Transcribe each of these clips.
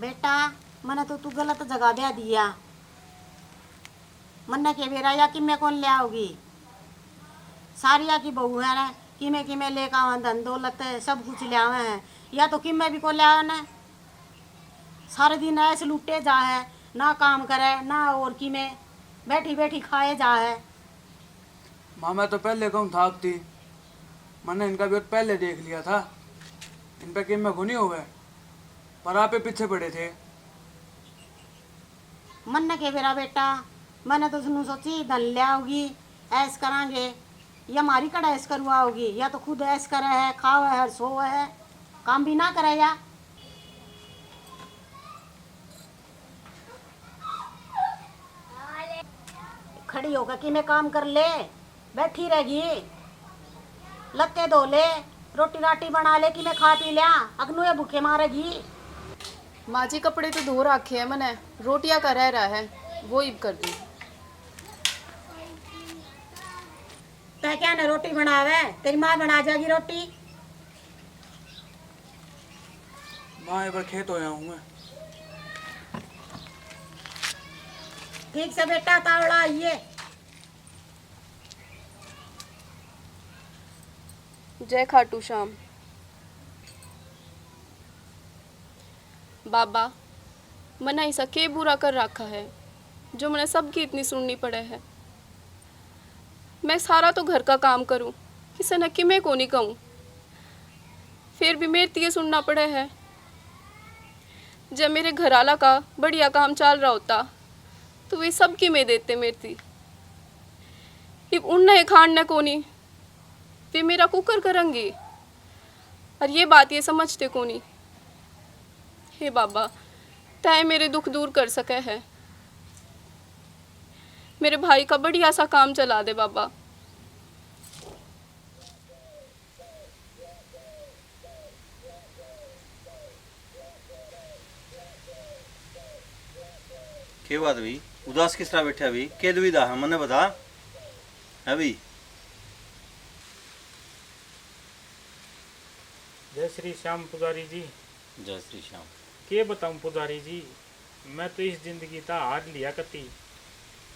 बेटा मने तो तू गलत जगह दे दिया। मन्ने के बेरा या कि मैं कौन ले आओगी? सारिया की बहू है ना कि मैं लेकर आवा धन दौलत सब कुछ ले आवे हैं, या तो कि मैं भी को ले आवा ना। सारे दिन ऐसे लुटे जा है, ना काम करे ना और कि मैं बैठी बैठी खाए जा है। माँ मैं तो पहले कहूँ थाक थी, मैंने इनका भी पहले देख लिया था। इन पे किम में घुनी हुए पर आप पीछे पड़े थे। मन्ने के बेरा बेटा मैंने तो सुनू सोची धन ले आओगी, ऐस करांगे या हमारी कड़ा ऐस करवाओगी, या तो खुद ऐस करे है, खाओ है, सो है, काम भी ना करे या। खड़ी होकर कि मैं काम कर ले, बैठी रहेगी, लत्ते धो ले, रोटी राटी बना ले कि मैं खा पी लिया, अगनू ये भूखे मारेगी। माँ जी कपड़े तो धो रखे हैं मैंने, रोटियां का रह रहा है वो ही कर दी। तय क्या ना रोटी बनावे, तेरी माँ बना जाएगी रोटी। माँ एक बार खेत होया हूँ मैं। ठीक से बेटा तावड़ा आइए। जय खाटू श्याम। बाबा मना ऐसा के बुरा कर रखा है जो मैंने सबकी इतनी सुननी पड़े है। मैं सारा तो घर का काम करूं, किसे न कि मैं को नहीं कहूँ, फिर भी मेरे तिये सुनना पड़े है। जब मेरे घर आला का बढ़िया काम चल रहा होता तो वे सबकी में देते मेरी थी। अब उन्हें खाने को नहीं, वे मेरा कुकर करेंगे और ये बात ये समझते को नहीं। हे बाबा तय मेरे दुख दूर कर सके है, मेरे भाई का बढ़िया सा काम चला दे बाबा। के बात भी उदास किस तरह बैठे अभी के दुविधा है मने बता अभी। जय श्री श्याम पुजारी जी। जय श्री श्याम। के बताऊं पुजारी जी, मैं तो इस जिंदगी का हार लिया कती,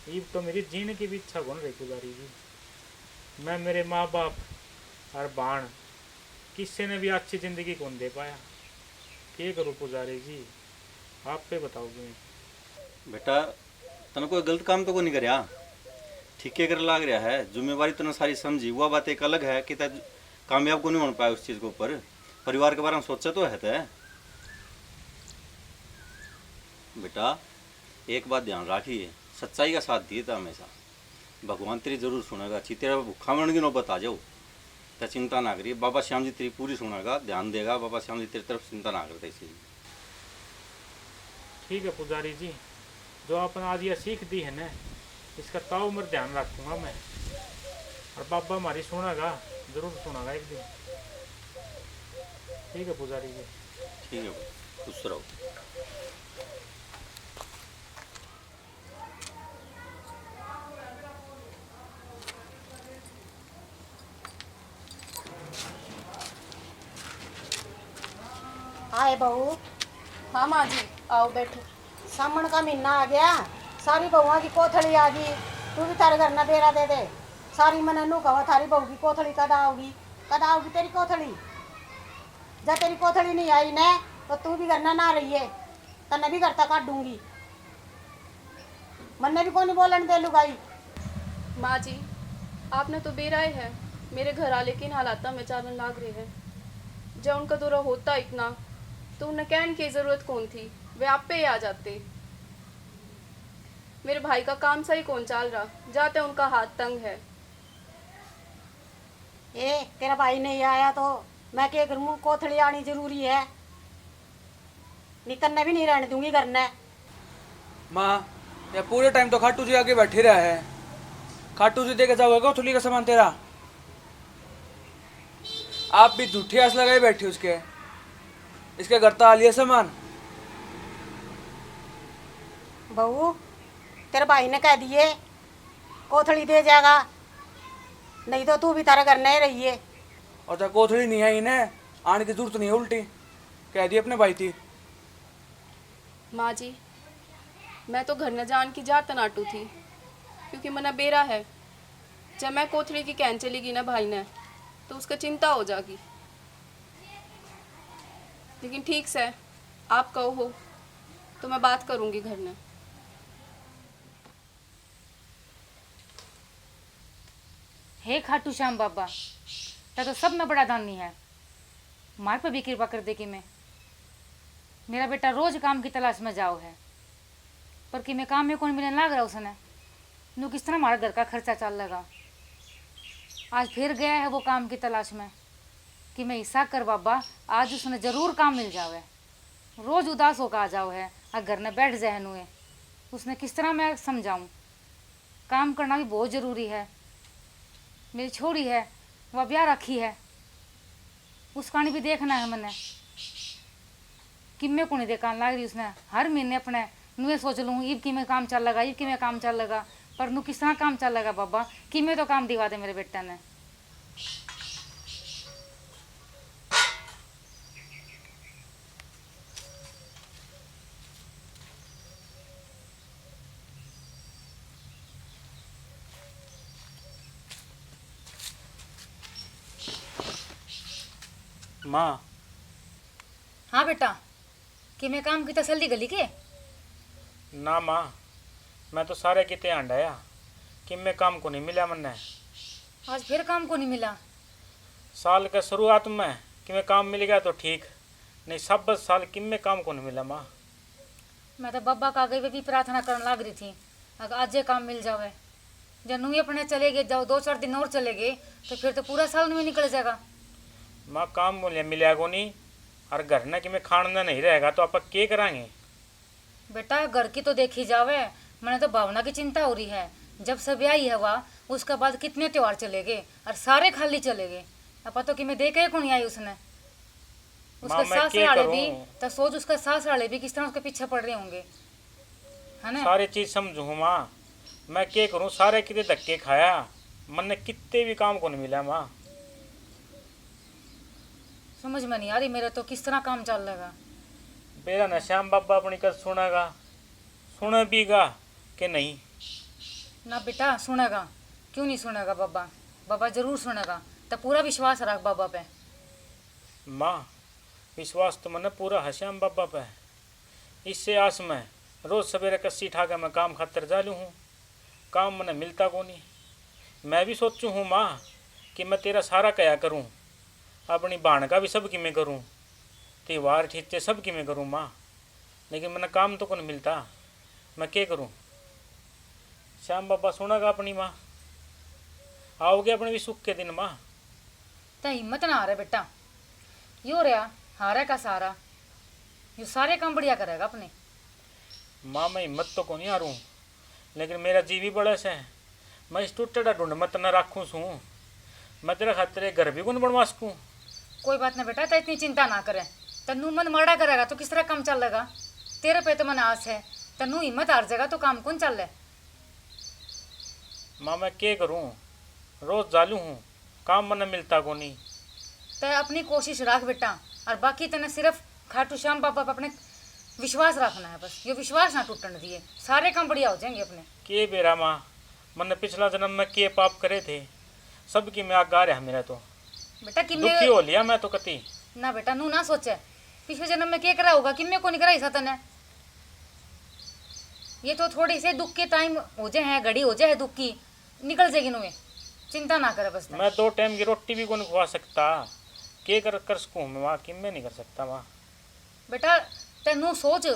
अब तो मेरी जीने की भी इच्छा बन रही पुजारी जी। मैं मेरे माँ बाप और बाण किसी ने भी अच्छी जिंदगी कौन दे पाया, के करूँ पुजारी जी, आप पे बताओगे। बेटा तने कोई गलत काम तो को नहीं करया, ठीके कर लाग रहा है, जिम्मेवारी तने सारी समझी। वह बात एक अलग है कि तय कामयाब को नहीं बन पाया उस चीज के ऊपर, परिवार के बारे में सोचा तो है तय। बेटा एक बात ध्यान रखिए, सच्चाई का साथ दिए था हमेशा, भगवान तेरी जरूर सुनेगा। ची तेरा भूखा मरण की नौबत आ जाओ तो चिंता ना करिए, बाबा श्याम जी तेरी पूरी सुनेगा, ध्यान देगा। बाबा श्याम जी तेरी तरफ चिंता ना करते इसी। ठीक है पुजारी जी, जो आपने आज ये सीख दी है ना, इसका ताऊ उम्र ध्यान रखूंगा मैं, और बाबा हमारी सुनेगा, जरूर सुनेगा एक दिन। ठीक है पुजारी जी। ठीक है खुश रहो। आए बहू। हाँ माँ जी आओ बैठो। सामन का महीना आ गया, सारी बहुआ की कोथड़ी आ गई, तू भी तारे घर ना बेरा दे दे। सारी मने नू कहा थारी बहू की कोथड़ी कद आओगी, कद आओगी तेरी कोथड़ी। जब तेरी कोथड़ी नहीं आई न तो तू भी घर ना रही है, तन्ने भी घर तक काट दूंगी। मन्ने भी कोई नहीं बोलन दे लुगाई। माँ जी आपने तो बेराए है, मेरे घर आले किन हालात में चालन लाग रहे हैं। जब उनका दौरा होता इतना तो उन्हें कहने की जरूरत कौन थी, वे आप पे ही आ जाते। मेरे भाई का काम सही कौन चल रहा, जाते उनका हाथ तंग है। ए तेरा भाई नहीं आया तो मैं क्या करूँ, कोथड़ी आनी जरूरी है, नहीं तन्ने भी नहीं रहने दूंगी घर ने। माँ ये पूरे टाइम तो खाटू जी आगे बैठे रहा है, खाटू जी देखे जाओगे थोड़ी का सामान तेरा। आप भी झूठी आस लगाए बैठे उसके, इसके घर तो आ लिया सामान। बहू तेरे भाई ने कह दिए कोथड़ी दे जाएगा, नहीं तो तू भी तारे घर नहीं रही है। और जब कोथड़ी नहीं आई इन्हें आने की जरूरत नहीं है, उल्टी कह दी अपने भाई थी। माँ जी, मैं तो घर न जान की जात नाटू थी, क्योंकि मना बेरा है। जब मैं कोथड़ी की कहन चलेगी ना भाई ने, तो उसका चिंता हो जागी। लेकिन ठीक से आप कहो हो तो मैं बात करूंगी घर में। हे खाटू श्याम बाबा, तो सब में बड़ा दानी है, मार पर भी कृपा कर दे कि मैं मेरा बेटा रोज काम की तलाश में जाओ है, पर कि मैं काम में कौन मिलने लग रहा उसने नू किस तरह हमारा घर का खर्चा चल लगा। आज फिर गया है वो काम की तलाश में कि मैं ऐसा कर बाबा, आज उसने जरूर काम मिल जावे। रोज उदास होकर आ जाओ है और घर में बैठ जाए नुए, उसने किस तरह मैं समझाऊं। काम करना भी बहुत ज़रूरी है। मेरी छोरी है वह ब्याह रखी है, उसका भी देखना है मैंने। किम्मे को नहीं देखा लग रही उसने, हर महीने अपने नुए सोच लूँ ईब कि में काम चल लगा, ईब कि में काम चल लगा, पर नू किस तरह काम चल लगा बाबा, कि में तो काम दिवा दे मेरे बेटे ने। माँ, हाँ बेटा, कि मैं काम की तसल्ली गली के ना माँ, मैं तो सारे किते आंडाया कि मैं काम को नहीं मिला मन्ने। आज फिर काम को नहीं मिला। साल के शुरुआत में कि मैं काम मिल गया तो ठीक, नहीं सब साल कि मैं काम को नहीं मिला माँ। मैं तो बाबा का आगे भी प्रार्थना करने लग रही थी, अगर आज ये काम मिल जावे। जब नू अपने चले गए, जाओ 2-4 दिन और चले गए तो फिर तो पूरा साल में निकल जाएगा। माँ काम मिलेगा को नहीं, और घर ना कि मैं खाना नहीं रहेगा तो आप क्या कराएंगे। बेटा घर की तो देखी जावे, मैंने तो भावना की चिंता हो रही है। जब सब आई है वह, उसके बाद कितने त्योहार चले गए और सारे खाली चले गए। अब तो कि मैं देखे कौन आई उसने, उसके मैं सास क्या वाले करूं? भी तो सोच, उसका सास वाले भी किस तरह उसके पीछे पड़ रहे होंगे, है ना। सारी चीज समझू माँ, मैं क्या करूँ, सारे कितने धक्के खाया, मन कितने भी काम को नहीं मिला माँ। समझ में नहीं आ रही मेरा तो किस तरह काम चल लगा। मेरा न श्याम बाबा अपनी कल सुनेगा, सुने बीगा कि नहीं। ना बेटा सुनेगा, क्यों नहीं सुनेगा बाबा, बाबा जरूर सुनेगा। तो पूरा विश्वास रख बाबा पे। माँ विश्वास तो मैंने पूरा है श्याम बाबा पे। इससे आस में रोज सवेरे कस्सी ठा के मैं काम खातर जा लूँ हूँ, काम मैंने मिलता को नहीं। मैं भी सोचूँ हूँ माँ कि मैं तेरा सारा क्या करूँ, अपनी बहन का भी सब कि मैं करूँ, त्योहार ठीचे सब कि मैं करूँ माँ, लेकिन मैंने काम तो को नहीं मिलता। मैं क्या करूँ। श्याम बाबा सुनेगा अपनी माँ, आओगे अपने भी सुख के दिन माँ। तो हिम्मत ना आ रहा बेटा, यो रहा हारा का सारा, यो सारे काम बढ़िया करेगा अपने। माँ मैं हिम्मत तो को नहीं आ रहूँ, लेकिन मेरा जी भी बड़ा से है। मैं इस टूटा ढूंढ मत न रखूँ सूँ, मैं तेरा खातिर घर भी कौन बनवा सकूँ। कोई बात ना बेटा, तो इतनी चिंता ना करे। तन्नू मन माड़ा करेगा तो किस तरह काम चल लेगा। तेरे पे तो मन आस है, तन्नू हिम्मत हार जाएगा तो काम कौन चल रहा। माँ मैं क्या करूँ, रोज जालू हूँ, काम मन मिलता को नहीं। तो अपनी कोशिश रख बेटा, और बाकी तने सिर्फ खाटू श्याम बाबा पर अपने विश्वास रखना है बस। ये विश्वास ना टूटने दिए, सारे काम बढ़िया हो जाएंगे अपने। के बेरा माँ, मन पिछला जन्म में के पाप करे थे, सबकी मैं आगा रहा मेरा तो बेटा कि दुखी हो लिया मैं तो कति। ना बेटा नू ना सोचे पिछले जन्म में क्या करा होगा, किम्मे को नहीं करा ऐसा तने। ये तो थोड़ी से दुख के टाइम हो जाए है, घड़ी हो जाए है दुख की, निकल जाएगी नुए, चिंता ना करे बस। मैं 2 टाइम की रोटी भी कौन खवा सकता, के कर सकूँ मैं माँ, कि मैं नहीं कर सकता माँ। बेटा तेनू सोच,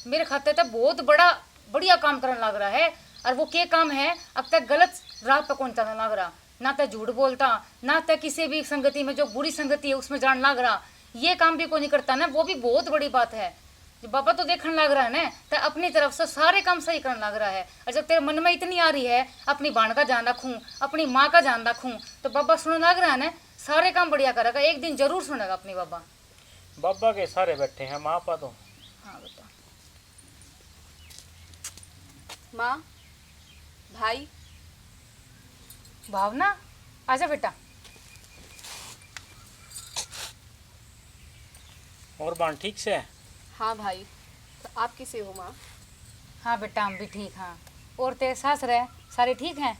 मेरे खाते तक बहुत बड़ा बढ़िया काम करने लग रहा है, और वो क्या काम है, अब तक गलत राह पर कौन चलने लग रहा, ना तो झूठ बोलता, ना तो किसी भी संगति में जो बुरी संगति है उसमें जान लग रहा, ये काम भी कोई नहीं करता ना, वो भी बहुत बड़ी बात है। जब बाबा तो देखने लग रहा है ना, तो अपनी तरफ से सारे काम सही करने लग रहा है। और जब तेरे मन में इतनी आ रही है अपनी बहन का ध्यान रखूं, अपनी माँ का ध्यान रखूं, तो बाबा सुनने लग रहा है ना, सारे काम बढ़िया करेगा, एक दिन जरूर सुनेगा अपनी बाबा। बाबा के सारे बैठे हैं माँ पा तो। हाँ बेटा। माँ, भाई, भावना आजा बेटा। और बाण ठीक से है? हाँ भाई, आप किसे हो माँ? हाँ बेटा हम भी ठीक हैं। और तेरे सास रहे सारे ठीक हैं?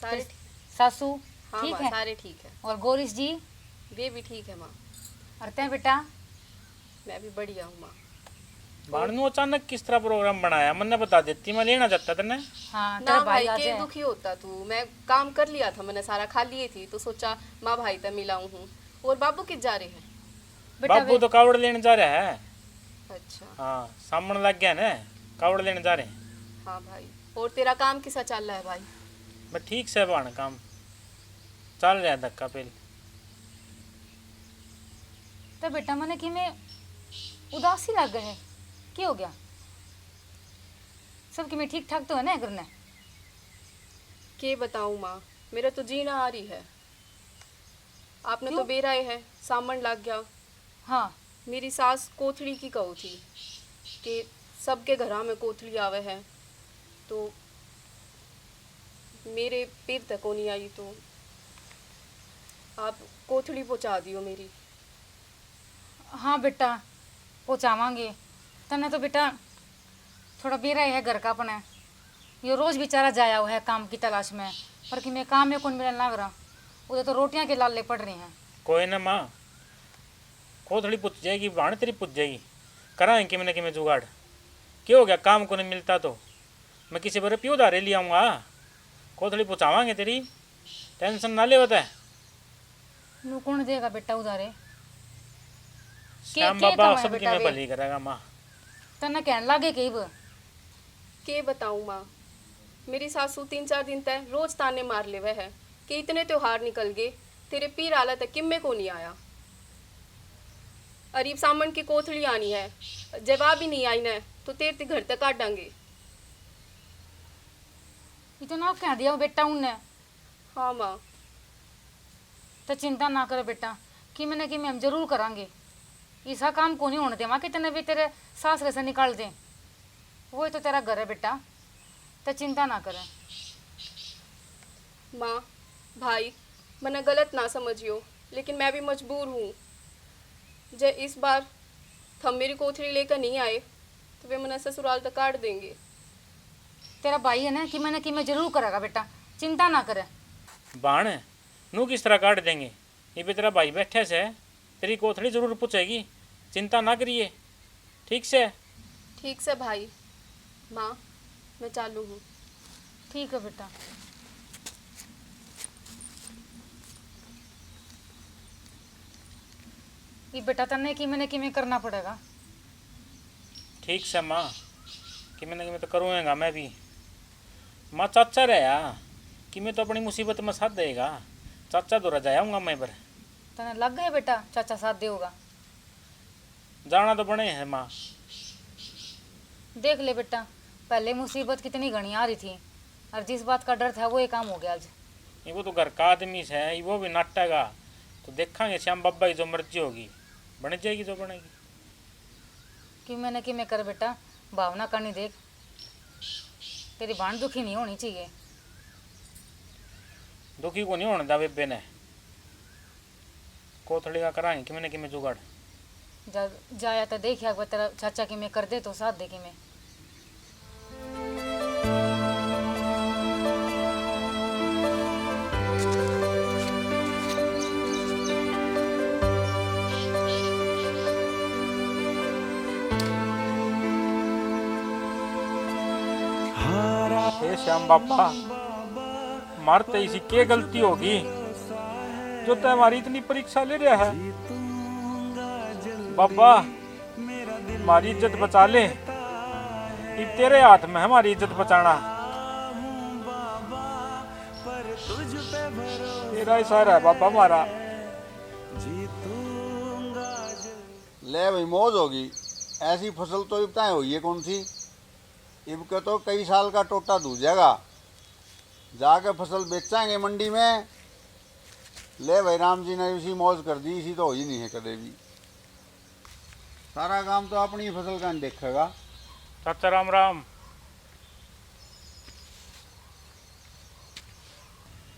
सारे तेरे सासू हाँ ठीक माँ, है? सारे ठीक है। और गोरिश जी? वे भी ठीक है माँ। और तैं बेटा? मैं भी बढ़िया हूँ माँ। बाणनू अचानक किस तरह प्रोग्राम बनाया, मैंने बता देती, मैं लेना चाहता था ना। हाँ ना तेरा भाई भाई आ के जाए। दुखी होता तू, मैं काम कर लिया था, मैंने सारा खा लिए थी, तो सोचा माँ भाई तक मिलाऊं हूँ। और बाबू किस जा रहे हैं? बेटा बाबू तो कावड़ लेने जा रहा है। अच्छा। हाँ, सामने लग गया ना, कावड़ लेने जा रहे हैं। हाँ भाई, और तेरा काम कैसा चल रहा है भाई? मैं ठीक से बाण काम चल रहा है, धक्का पेल। तो बेटा मैंने कि मैं उदासी लग गए, क्या हो गया? सब कि मैं ठीक ठाक तो है ना करना? के बताऊं माँ, मेरा तो जीना आ रही है। आपने क्यों? तो बेराए है, सामन लग गया। हाँ मेरी सास कोथड़ी की कहो थी कि सबके घरा में कोथड़ी आवे है, तो मेरे पैर तक को नहीं आई, तो आप कोथड़ी पहुंचा दियो मेरी। हाँ बेटा पहुँचावांगे। तने तो बेटा थोड़ा बेरा है घर का अपने, ये रोज बेचारा जाया हुआ है काम की तलाश में, पर कि मैं काम में कौन मिलने लग रहा, उधर तो रोटियां के लाले पड़ रही हैं। कोई ना माँ, कोथड़ी पुछ जाएगी, बाण तेरी पुछ जाएगी। कराएं कि मैंने जुगाड़। क्या हो गया, काम को नहीं मिलता तो मैं किसी बारे पियो उधारे ले आऊँगा, कोथड़ी पहुँचावांगे तेरी, टेंशन ना ले। होता है नू कौन देगा बेटा उधारे? श्याम के बाबा कमाए सबकी बेटा मैं वे? भली करेगा माँ। तने कहने लगे कई वो के बताऊं माँ, मेरी सासू 3-4 दिन तक रोज ताने मार ले है कि इतने त्योहार निकल गए, तेरे पीर आला तक किम्मे को नहीं आया। अरीब सामन की कोथड़ी आनी है, जवाब ही नहीं आई ना, तो तेरे घर तक काटांगे। इतना कह दिया वो बेटा उनने। हाँ माँ। तो चिंता ना करे बेटा, कि मैंने कि मैं हम जरूर करांगे। ऐसा काम को नहीं होने दे माँ, कितने भी तेरे सासरे से निकाल दें, वही तो तेरा घर है बेटा, तो चिंता ना करे। माँ भाई, मैंने गलत ना समझियो, लेकिन मैं भी मजबूर हूँ। जे इस बार थम मेरी कोथड़ी लेकर नहीं आए तो वे मना ससुराल तक काट देंगे। तेरा भाई है ना, कि मैंने कि मैं जरूर करेगा बेटा, चिंता ना करे। बाण नू किस तरह काट देंगे, ये भी तेरा भाई बैठे से तेरी कोथड़ी जरूर पूछेगी, चिंता ना करिए। ठीक से? ठीक से भाई। माँ मैं चालू हूँ। ठीक है बेटा। ये बेटा तन्ने कि मैं करना पड़ेगा। ठीक से माँ, कि मैं तो करूँगा मैं भी। माँ चाचा रहा कि मैं तो अपनी मुसीबत में साथ देगा, चाचा दोरा जाऊँगा मैं पर। तने लग गए बेटा चाचा साथ दे होगा? जाना तो बने है माँ। देख ले बेटा, पहले मुसीबत कितनी घनी आ रही थी, और जिस बात का डर था वो ये काम हो गया आज। ये वो तो घर का आदमी है, वो भी नाटेगा, तो देखेंगे श्याम बाबा की जो मर्जी होगी, बन जाएगी जो बनेगी। कि मैं कर बेटा, भावना करनी देख, तेरी बाण दुखी नहीं होनी चाहिए। दुखी को नहीं होने दा बेबे ने, कोथड़ी का कराएंगे कि मैं जुगाड़। जाया तो देखिया तेरा चाचा कि मैं कर दे तो साथ दे कि मैं। हे श्याम बाबा, मारते इसी के गलती होगी जो तय हमारी इतनी परीक्षा ले रहा है। बाबा हमारी इज्जत बचा ले, ये तेरे हाथ में है हमारी इज्जत बचाना, तेरा इशारा है बाबा हमारा। ले भाई मौज होगी, ऐसी फसल तो इब्ताएं हुई है कौन सी, इबके तो कई साल का टोटा दूध जाएगा, जाके फसल बेचेंगे मंडी में। ले भाई राम जी ने इसी मौज कर दी, इसी तो हो ही नहीं है कदे भी, सारा काम तो अपनी फसल का नहीं देखेगा। चाचा राम राम।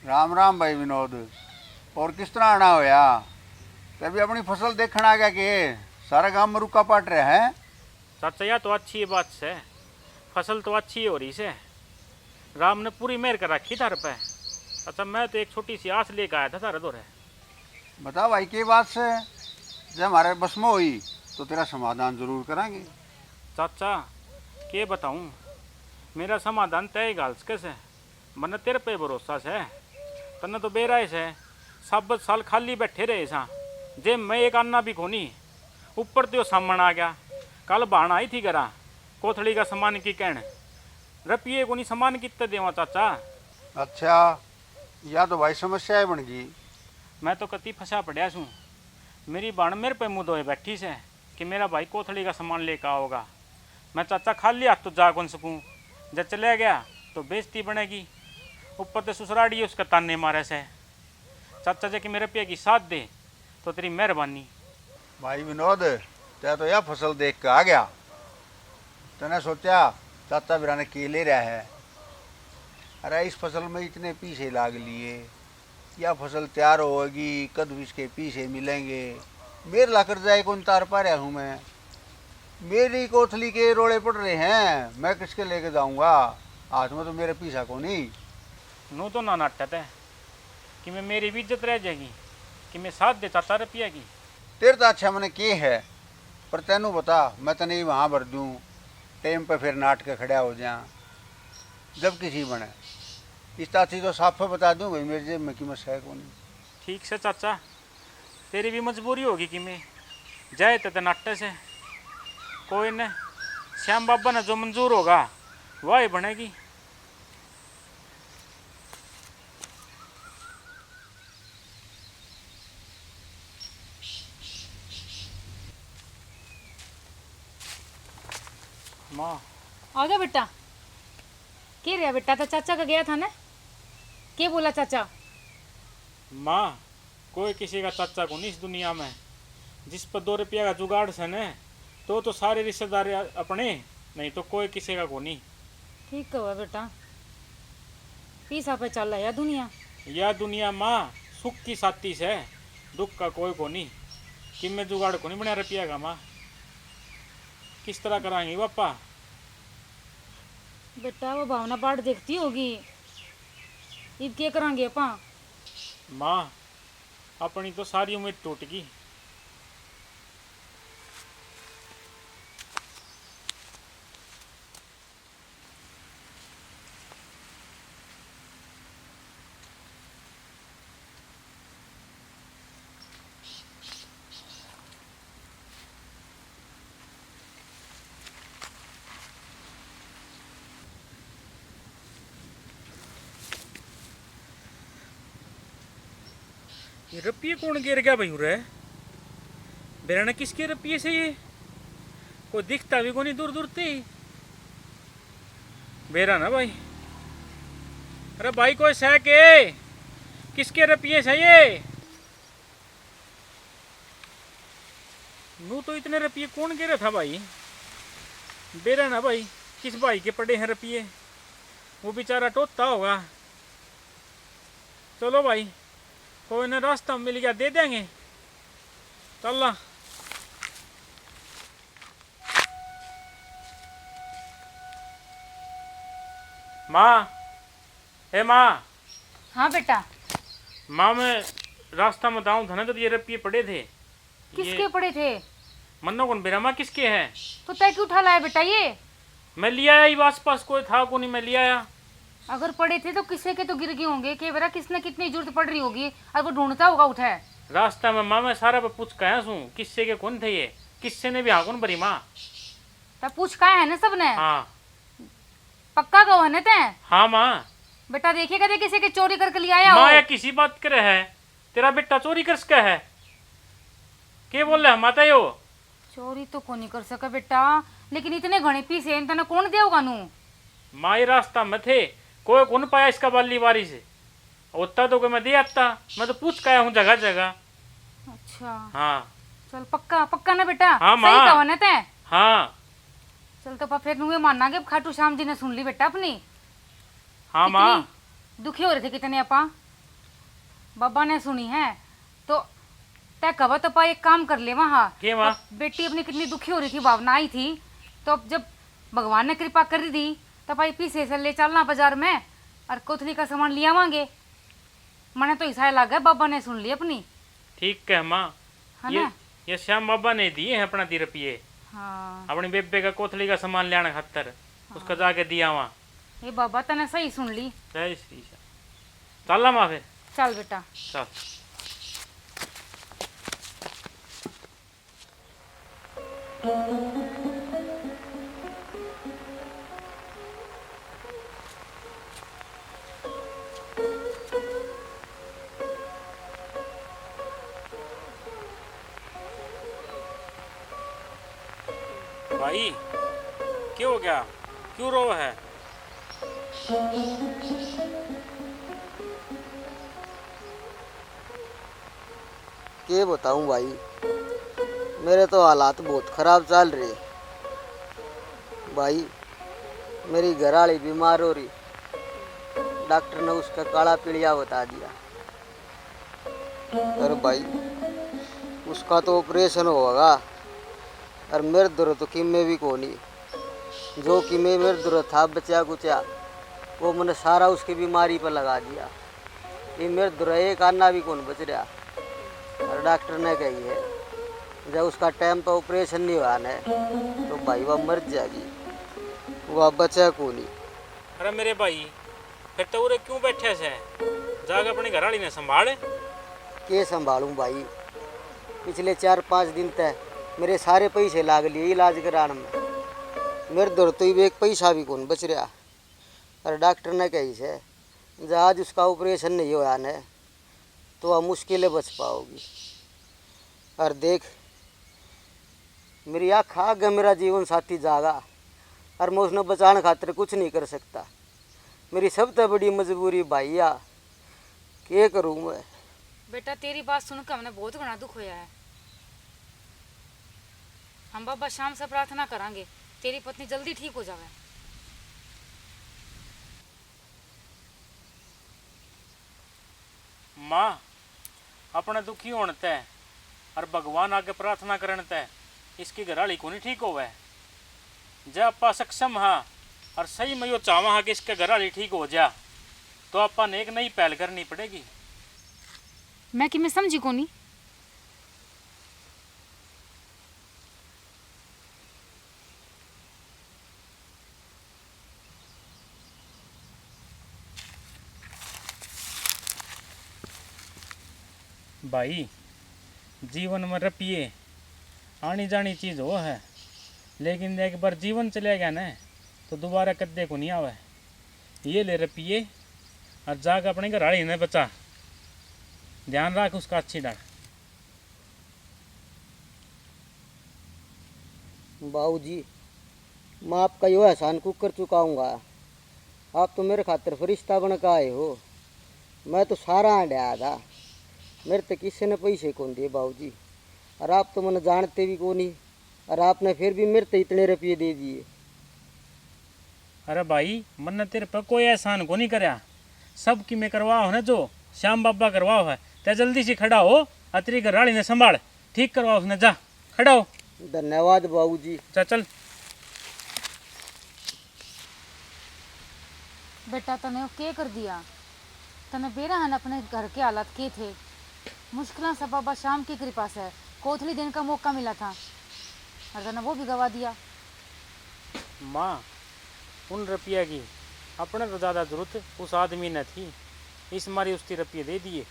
राम राम भाई विनोद, और किस तरह आना होया? कभी अपनी फसल देखना आ गया कि सारा गांव में रुका पाट रहा है? चाचा यह तो अच्छी बात से, फसल तो अच्छी हो रही से, राम ने पूरी मेहर कर रखी थार पे। अच्छा मैं तो एक छोटी सी आस लेकर आया था तारे दौरे। बता भाई के बात से, जब हमारे बस में हुई तो तेरा समाधान जरूर करांगे। चाचा के बताऊं, मेरा समाधान तय गाल्स कैसे, मन तेरे पे भरोसा से, तन्ने तो बेराय से सब साल खाली बैठे रहे सा, जे मैं एक अन्ना भी कोनी, ऊपर तो सामन आ गया। कल बाण आई थी घरा, कोथड़ी का सामान की कहण, रपिए को नहीं सामान कितने देवा चाचा। अच्छा, या तो भाई समस्या बन गई। मैं तो कति फंसा पड़ा छूँ, मेरी बाण मेरे पे मुँह धोए बैठी से कि मेरा भाई कोथड़ी का सामान लेकर आओगा। मैं चाचा खाली हाथ तो जा कौन सकूँ, जब चले गया तो बेइज्जती बनेगी, ऊपर से ससुराड़ी उसका ताने मारे से। चाचा जी कि मेरे पे की साथ दे तो तेरी मेहरबानी। भाई विनोद, तेरा तो यह फसल देख के आ गया, तूने सोचा चाचा बिरा ने केले रहा है, अरे इस फसल में इतने पीछे लाग लिए, यह फसल तैयार होगी कद भी इसके पीछे मिलेंगे, मेरे ला कर जाए कौन तार पा रहा हूँ मैं, मेरी कोथली के रोड़े पड़ रहे हैं, मैं किसके लेके जाऊँगा, हाथ में तो मेरे पीछा को नहीं। नू तो ना नाटक है कि मैं मेरी भी इज्जत रह जाएगी कि मैं साथ दे चाचा रुपया की। तेरे तो अच्छा मैंने के है, पर तेनू बता मैं तो नहीं वहाँ भर दूँ, टाइम पे फिर नाट के खड़ा हो जा जब किसी बने, इस ताथी तो साफ बता दूँ भाई मेरे जेब में कीमत है कौन। ठीक से चाचा, तेरी भी मजबूरी होगी कि मैं जाए तो नाट्य से, कोई न श्याम बाबा ने जो मंजूर होगा वह ही बनेगी। माँ आ गया बेटा? के रहा बेटा? तो चाचा का गया था ना, के बोला चाचा? माँ कोई किसी का चाचा को नहीं इस दुनिया में, जिस पर 2 रुपया का जुगाड़ से न तो सारे रिश्तेदार अपने, नहीं तो कोई किसी का को नहीं। ठीक हुआ बेटा, पीसा पे चल रहा है दुनिया। यह दुनिया माँ सुख की साथी से, दुख का कोई को नहीं, कि मैं जुगाड़ को नहीं बना रुपया का। माँ किस तरह कराएंगे पापा? बेटा वो भावना बाट देखती होगी, ईद क्या करांगे अपा? माँ अपनी तो सारी उम्मीद टूट गई। ये रुपये कौन गिर गया भाई? उरे बेराना किसके रुपये से ये? कोई दिखता भी को नहीं दूर दूर ते बेरा ना भाई। अरे भाई कोई सह के किसके रुपये से ये? नू तो इतने रुपये कौन गिरा था भाई? बेरा ना भाई, किस भाई के पड़े हैं रुपये? वो बेचारा टोता होगा। चलो भाई कोई ना रास्ता मिल गया दे देंगे। चल माँ, हे माँ। हाँ बेटा। माँ मैं रास्ता में बताऊँ था ना, तो ये रुपये पड़े थे। किसके पड़े थे? मन्नो कौन बेरा माँ किसके हैं? तो तय क्यों उठा लाया बेटा ये? मैं लिया आया, आस पास कोई था को नहीं, मैं लिया आया। अगर पड़े थे तो किसी के तो गिर गए होंगे, कि बेरा किसने कितनी जरूरत पड़ रही होगी और वो ढूंढता होगा उठा। रास्ता में माँ मैं सारा पे पूछ कहा सू किससे के कौन थे ये, किससे ने भी हाँ कौन भरी माँ? तब पूछ का है ना सबने? हाँ पक्का कहो है ना ते? हाँ माँ। बेटा देखिएगा दे किसी के चोरी करके ले आया माँ हो। या किसी बात करे है, तेरा बेटा चोरी कर सका है? के बोल रहा है माता? यो चोरी तो कौन नहीं कर सका बेटा, लेकिन इतने घने पीसे इनने कौन दिया होगा नू? माँ ये रास्ता में थे, कोई कौन पाया इसका बाली बारी से, उतना तो कोई मैं दे आता, मैं तो पूछ के आया हूँ जगह जगह। अच्छा हाँ चल पक्का पक्का ना बेटा? हाँ माँ। सही कहो ना ते? हाँ चल तो फिर नुए मानना कि खाटू श्याम जी ने सुन ली बेटा अपनी। हाँ माँ। कितनी दुखी हो रहे थे कितने अपा, बाबा ने सुनी है तो तय कहो तो पा एक काम कर ले वहाँ। के माँ? बेटी अपनी कितनी दुखी हो रही थी, भावना आई थी तो अब जब भगवान ने कृपा कर दी तो भाई पीछे से ले चलना बाजार में और कोथली का सामान ले आवांगे। मैंने तो ऐसा लगा बाबा ने सुन ली अपनी। ठीक है माँ, है ये ना? ये श्याम बाबा ने दिए हैं अपना 10 रुपये हाँ अपनी बेबे का कोथली का सामान लेने खातर, उसका जाके दिया वहाँ। ये बाबा तने सही सुन ली। जय श्री श्याम। चल माँ फिर चल बेटा। चल। भाई क्यों हो गया, क्यों रो है? के बताऊं भाई, मेरे तो हालात बहुत ख़राब चल रहे भाई। मेरी घरवाली बीमार हो रही, डॉक्टर ने उसका काला पीलिया बता दिया। और भाई उसका तो ऑपरेशन होगा और मेरे दर्द तो किमे भी कोनी। जो किमे मेरे दर्द था बचा कुचा वो मैंने सारा उसकी बीमारी पर लगा दिया। ये मेरे दर्द एक आना भी कौन बच रहा। और डॉक्टर ने कही है जब उसका टाइम पर ऑपरेशन नहीं हुआ है तो भाई वह मर जाएगी, वह बचा को नहीं। अरे मेरे भाई फिर तो उरे क्यों बैठे से, जाके अपनी घरवाली ने संभाले। के संभालूं भाई, पिछले 4-5 दिन तक मेरे सारे पैसे लाग लिए इलाज कराने में। मेरे दर्द तो एक पैसा भी कौन बच रहा। और डॉक्टर ने कही है जहाज उसका ऑपरेशन नहीं हुआ है तो वह मुश्किलें बच पाओगी। और देख मेरी आँख आगे मेरा जीवन साथी जागा और मैं उसने बचाने खातिर कुछ नहीं कर सकता। मेरी सबसे बड़ी मजबूरी भाईया क्या करूँ मैं। बेटा तेरी बात सुनकर हमने बहुत बड़ा दुख होया है। हम बाबा शाम से प्रार्थना करांगे तेरी पत्नी जल्दी ठीक हो जावे। माँ अपने दुखी होने तय और भगवान आगे प्रार्थना करने तय इसकी घरवाली को नहीं ठीक होवे। जब आपा सक्षम हाँ और सही में यो चाहवा हाँ कि इसके घरवाली ठीक हो जा तो आपा ने एक नई पहल करनी पड़ेगी। मैं कि मैं समझी को नहीं। भाई जीवन में रुपये आनी जानी चीज़ हो है, लेकिन एक बार जीवन चले गया ना तो दोबारा कद्दे को नहीं आवे। ये ले रुपये और जाकर अपने घरवाली ने बचा, ध्यान रख उसका अच्छी डाल। बाबूजी मैं आपका यो एहसान को कर चुकाऊँगा। आप तो मेरे खातिर फरिश्ता बन के आए हो। मैं तो सारा आया था, मेरे तो किसी ने पैसे कौन दिए बाबूजी। और आप तो मैंने जानते भी को नहीं और आपने फिर भी मेरे तो इतने रुपये दे दिए। अरे भाई मन तेरे पर कोई एहसान को नहीं करया, सब की मैं करवाओ ना जो श्याम बाबा करवाओ है। ते जल्दी से खड़ा हो और तेरी घरवाली ने संभाल ठीक करवाओ उसने, जा खड़ा हो। धन्यवाद बाबूजी। चल। बेटा तने वो क्या कर दिया। तने बेरा हन अपने घर के हालात के थे। मुश्किल से बाबा शाम की कृपा से कोथली देने का मौका मिला था और तने वो भी गवा दिया। माँ उन रुपया की अपने तो ज़्यादा जरूरत उस आदमी ने थी, इस मारी उसकी रुपये दे दिए।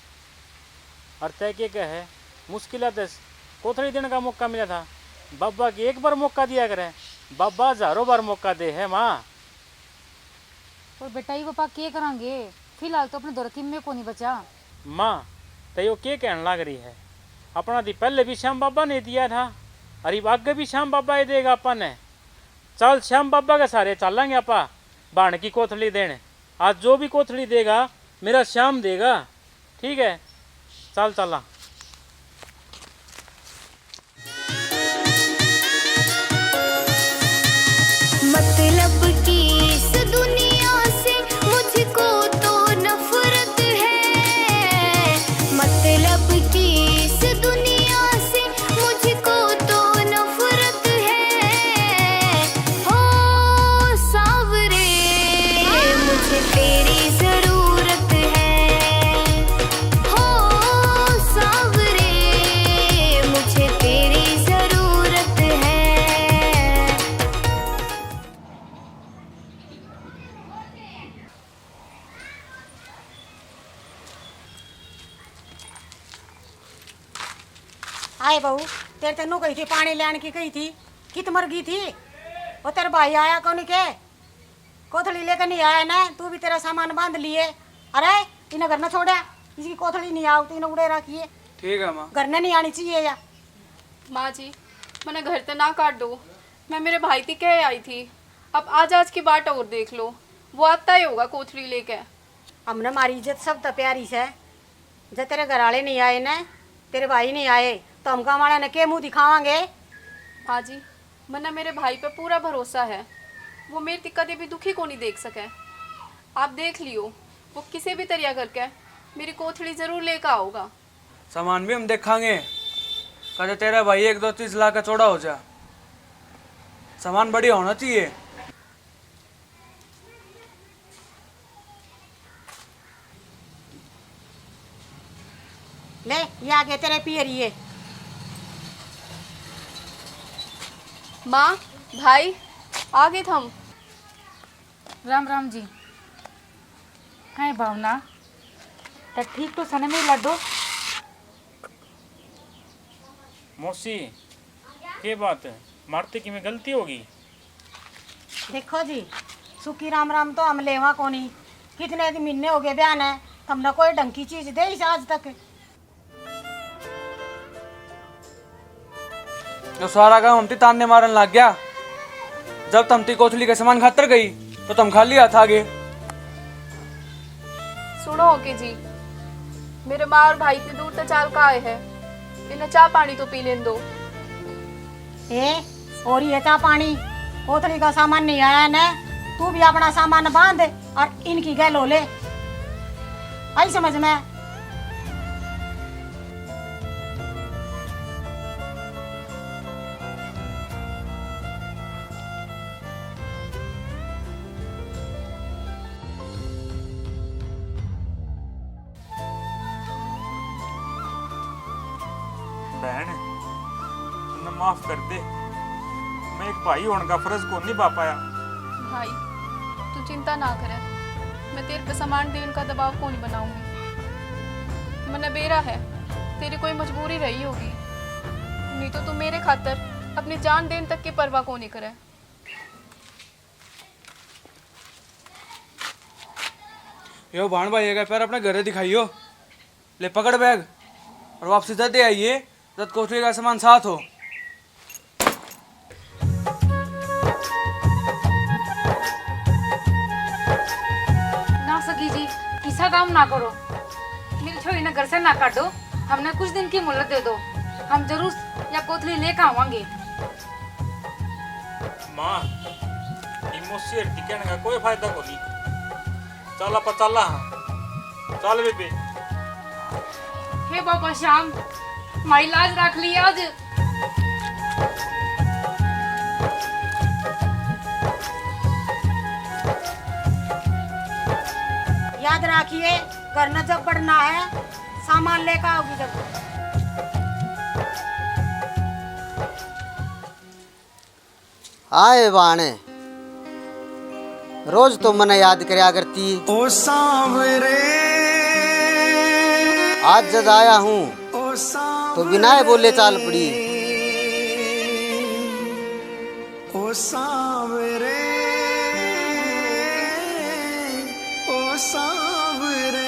और तय के क्या है मुश्किल कोथली देने का मौका मिला था। बाबा की एक बार मौका दिया करे, बाबा हजारों बार मौका दे है माँ। और बेटा ये पापा क्या करेंगे, फिलहाल तो अपने दौरकीन में को नहीं बचा। माँ तयो क्या कहने लग रही है, अपना दी पहले भी श्याम बाबा ने दिया था और अब आगे भी श्याम बाबा ही देगा अपन ने। चल श्याम बाबा के सारे चलेंगे आपा बाण की कोथली देने। आज जो भी कोथली देगा मेरा श्याम देगा, ठीक है चल चला। मतलब की इस दुनिया से मुझको तो नफरत है। मतलब की इस दुनिया से मुझको तो नफरत है। आए बहू तेरे तेनू गई थी पानी लेने की गई थी कित मर गई थी वो तेरे भाई आया कौन के कोथड़ी लेकर नहीं आया ना तू भी तेरा सामान बांध लिए अरे इन्हें घर न छोड़ा इसकी कोथड़ी नहीं आओ तो इन्हें उड़े रखिए ठीक है माँ। घर ने नहीं आनी चाहिए या माँ जी मैंने घर से ना काट दो, मैं मेरे भाई की कह आई थी। अब आज की बात और देख लो, वो आता ही होगा कोथड़ी लेके। हमने हमारी इज्जत सब तो प्यारी से जब तेरे घर वाले नहीं आए ना तेरे भाई नहीं आए तो हम गाँव वाले ने के मुँह दिखावांगे। हाँ जी मना मेरे भाई पे पूरा भरोसा है, वो मेरी कभी भी दुखी को नहीं देख सके। आप देख लियो वो किसी भी तरिया करके मेरी कोथड़ी जरूर लेकर आओगा। सामान भी हम देखांगे कहते तेरा भाई 1-2 चीज ला कर चौड़ा हो जा, सामान बढ़िया होना चाहिए। ले ये आगे तेरे पियरिए। माँ भाई आगे थम। राम राम जी। हाँ भावना तो ठीक तो सने में लड्डो। मौसी ये बात है मारते की में गलती होगी। देखो जी सुखी राम राम तो हम लेवा कोनी कितने दिन महीने हो गए बयान है हमने कोई ढंग की चीज दे इस आज तक। जो सारा काम हमती तानने मारन लग गया, जब तमती कोथली के सामान खातर गई तो तुम खाली हाथ आगे। सुनो ओके जी, मेरे माँ और भाई इतनी दूर तक चाल का आए हैं, इन्हें चाय पानी तो पी लेन दो। और ये चा पानी कोथली का सामान नहीं आया ना तू भी अपना सामान बांध और इनकी गैलो ले आई समझ में। बहन तुमने माफ कर दे, मैं एक भाई होने का फर्ज को निभा पाया। भाई तू चिंता ना करे, मैं तेरे पे सामान देने का दबाव को नहीं बनाऊंगी। मैंने बेरा है तेरी कोई मजबूरी रही होगी, नहीं तो तू मेरे खातर अपनी जान देने तक की परवाह को नहीं करे। यो भाण भाई का पैर अपने घरे दिखाइयो, ले पकड़ बैग और वापसी दे आइए जब कोठरी का सामान साथ हो। ना सकी जी ऐसा काम ना करो, मेरी छोरी ने घर से ना काटो, हमने कुछ दिन की मोहलत दे दो, हम जरूर या कोथली लेकर आवांगे। माँ इमोशी टिकने का कोई फायदा को नहीं, चला पर चला हाँ चल बेबी। हे बाबा श्याम मारी लाज रख ली आज। याद रखिए घर न जब बढ़ना है सामान लेकर आओगी जब। आए बाणे रोज तो मने याद करया करती ओ सांवरे, आज जब आया हूँ तो बिना बोले चाल पड़ी। ओ सांवरे ओ सांवरे।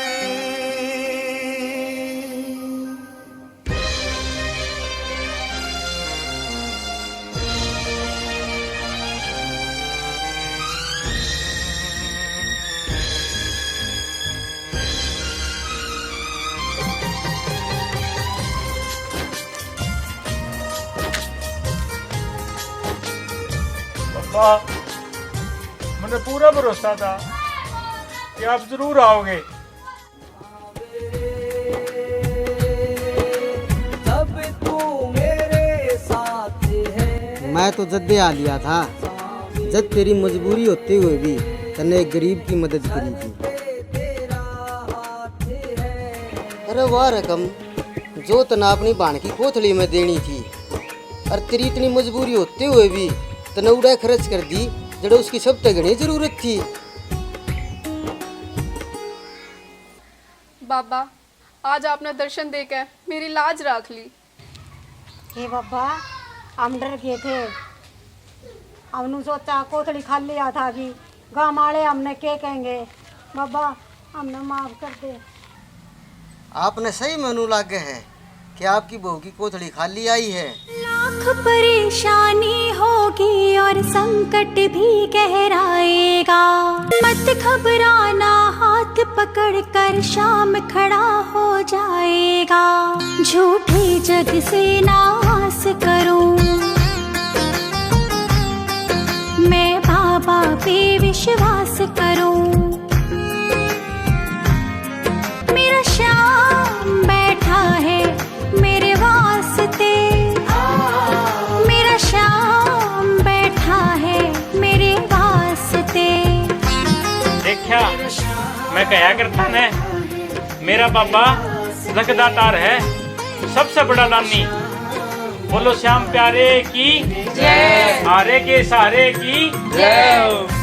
पापा मुझे पूरा भरोसा था कि आप जरूर आओगे। मैं तो जद्दे आ लिया था, जब तेरी मजबूरी होते हुए भी तने एक गरीब की मदद करी थी। अरे वाह रकम जो तना अपनी बाण की कोथली में देनी थी, और तेरी इतनी मजबूरी होते हुए भी तने उड़ा खर्च कर दी जड़े उसकी सब तगड़ी जरूरत थी। बाबा आज आपने दर्शन देकर मेरी लाज रख ली। हे बाबा हम डर गए थे, हमने सोचा कोथड़ी खा लिया था कि गाँव वाले हमने क्या कहेंगे। बाबा हमने माफ कर दे। आपने सही मनु लागे है कि आपकी बहू की कोथड़ी खाली आई है। लाख परेशानी होगी और संकट भी गहराएगा, मत घबराना, हाथ पकड़ कर शाम खड़ा हो जाएगा। झूठे जग से ना आस करूं, मैं बाबा पे विश्वास करूं। मेरा श्याम बैठा है मेरे वास्ते, मेरा श्याम बैठा है मेरे वास्ते। देखा मैं कहा करता ने, मेरा बाबा लगदातार है, सबसे बड़ा दानी। बोलो श्याम प्यारे की जय, हारे के सहारे की जय।